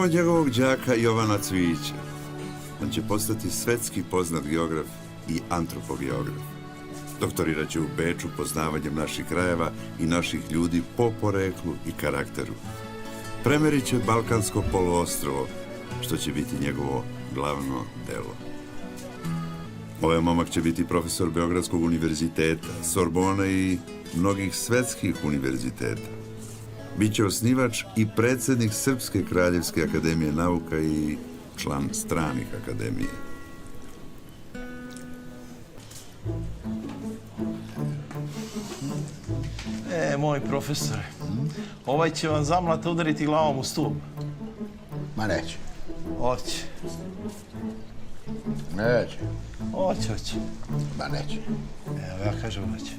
od njegovog đaka Jovana Cvijića. On će postati svetski poznat geograf i antropogeograf. Doktorirat će u Beču poznavanjem naših krajeva i naših ljudi po poreklu i karakteru. Premerit će Balkansko poluostrvo, što će biti njegovo glavno delo. Ovaj momak će biti profesor Beogradskog univerziteta, Sorbona i mnogih svetskih univerziteta. Biće osnivač i predsjednik Srpske kraljevske akademije nauka i član stranih akademije. Moj profesore, ovaj će vam zamlata udariti glavom u stup. Ma neće. Hoće. Neće. Hoće. Ma neće. Evo, ja kažem hoće.